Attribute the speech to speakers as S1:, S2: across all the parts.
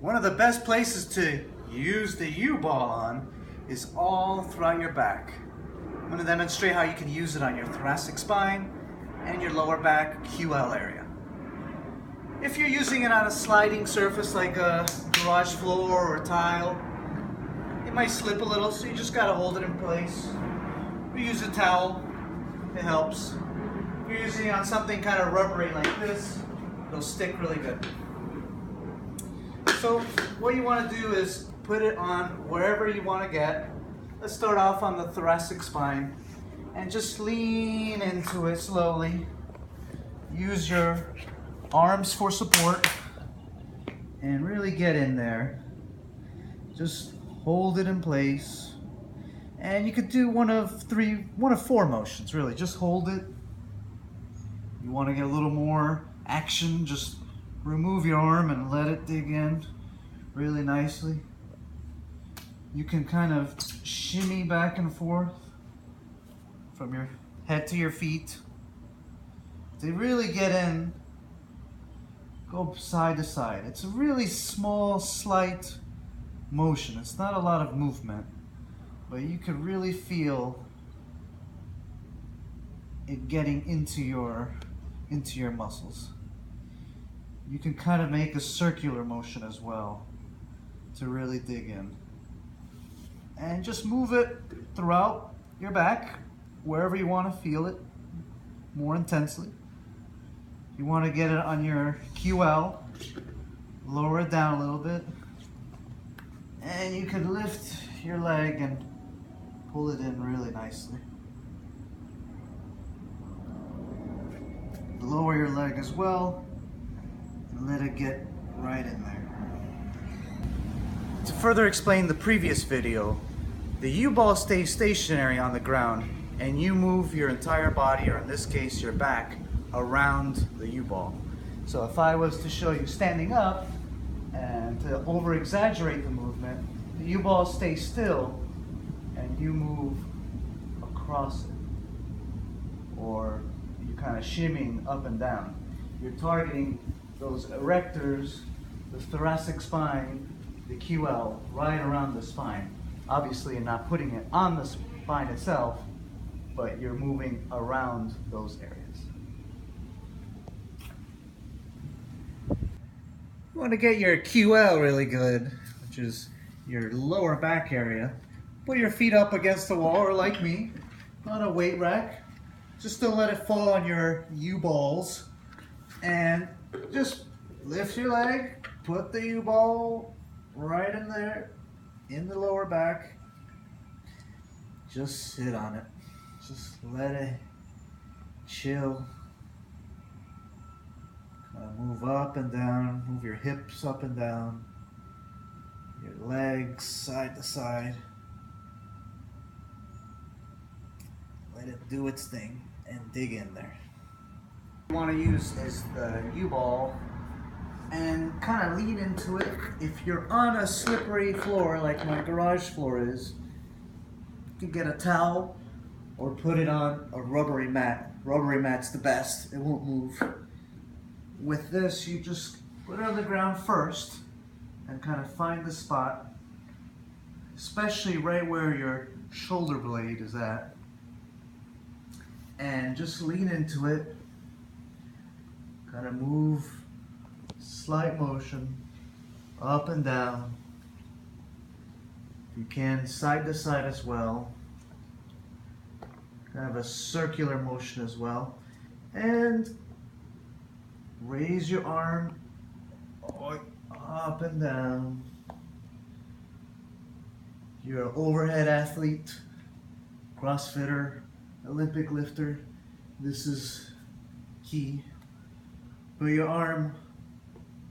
S1: One of the best places to use the UBALL on is all throughout your back. I'm going to demonstrate how you can use it on your thoracic spine and your lower back QL area. If you're using it on a sliding surface like a garage floor or tile, it might slip a little, so you just got to hold it in place. Or use a towel, it helps. If you're using it on something kind of rubbery like this, it'll stick really good. So what you want to do is put it on wherever you want to get. Let's start off on the thoracic spine and just lean into it slowly. Use your arms for support and really get in there. Just hold it in place. And you could do one of four motions really. Just hold it. You want to get a little more action, just remove your arm and let it dig in really nicely. You can kind of shimmy back and forth from your head to your feet. They really get in, go side to side. It's a really small, slight motion. It's not a lot of movement, but you can really feel it getting into your muscles. You can kind of make a circular motion as well to really dig in. And just move it throughout your back, wherever you want to feel it more intensely. You want to get it on your QL, lower it down a little bit, and you can lift your leg and pull it in really nicely. Lower your leg as well, and let it get right in there. To further explain the previous video, the UBALL stays stationary on the ground and you move your entire body, or in this case your back, around the UBALL. So if I was to show you standing up and to over exaggerate the movement, the UBALL stays still and you move across it, or you kind of shimmying up and down. You're targeting those erectors, the thoracic spine, the QL, right around the spine. Obviously you're not putting it on the spine itself, but you're moving around those areas. You want to get your QL really good, which is your lower back area. Put your feet up against the wall, or like me, on a weight rack. Just don't let it fall on your UBALLs. And just lift your leg, put the UBALL right in there, in the lower back. Just sit on it. Just let it chill. Kind of move up and down, move your hips up and down, your legs side to side. Let it do its thing and dig in there. What you want to use is the UBALL and kind of lean into it. If you're on a slippery floor like my garage floor is, you can get a towel or put it on a rubbery mat. Rubbery mat's the best, it won't move. With this, you just put it on the ground first and kind of find the spot, especially right where your shoulder blade is at, and just lean into it. Kind of move, slight motion, up and down. You can side to side as well. Kind of a circular motion as well. And raise your arm up and down. You're an overhead athlete, CrossFitter, Olympic lifter. This is key. Put your arm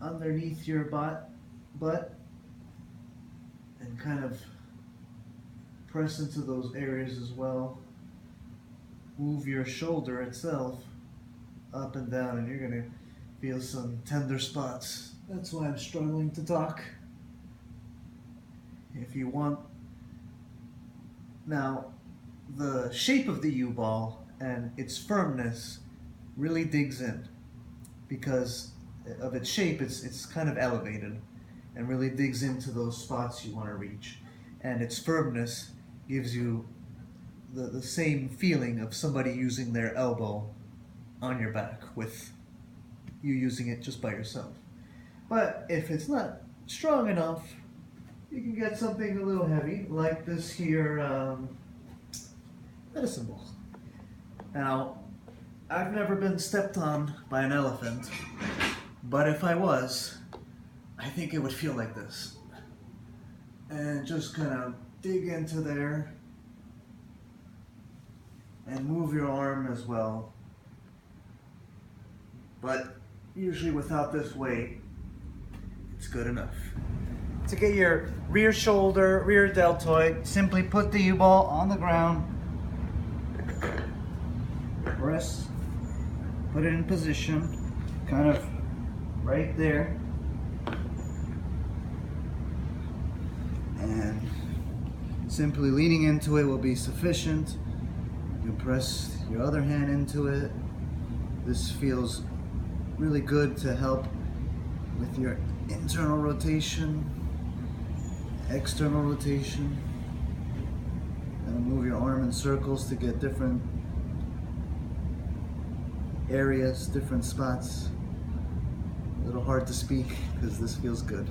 S1: underneath your butt and kind of press into those areas as well. Move your shoulder itself up and down, and you're going to feel some tender spots. That's why I'm struggling to talk. If you want, now the shape of the UBALL and its firmness really digs in because of its shape. It's kind of elevated, and really digs into those spots you want to reach. And its firmness gives you the same feeling of somebody using their elbow on your back with you using it just by yourself. But if it's not strong enough, you can get something a little heavy, like this here medicine ball. Now, I've never been stepped on by an elephant, but if I was, I think it would feel like this. And just kind of dig into there and move your arm as well. But usually without this weight, it's good enough. To get your rear shoulder, rear deltoid, simply put the UBALL on the ground, press, put it in position, kind of right there, and simply leaning into it will be sufficient. You press your other hand into it. This feels really good to help with your internal rotation, external rotation, and move your arm in circles to get different areas, different spots. A little hard to speak because this feels good.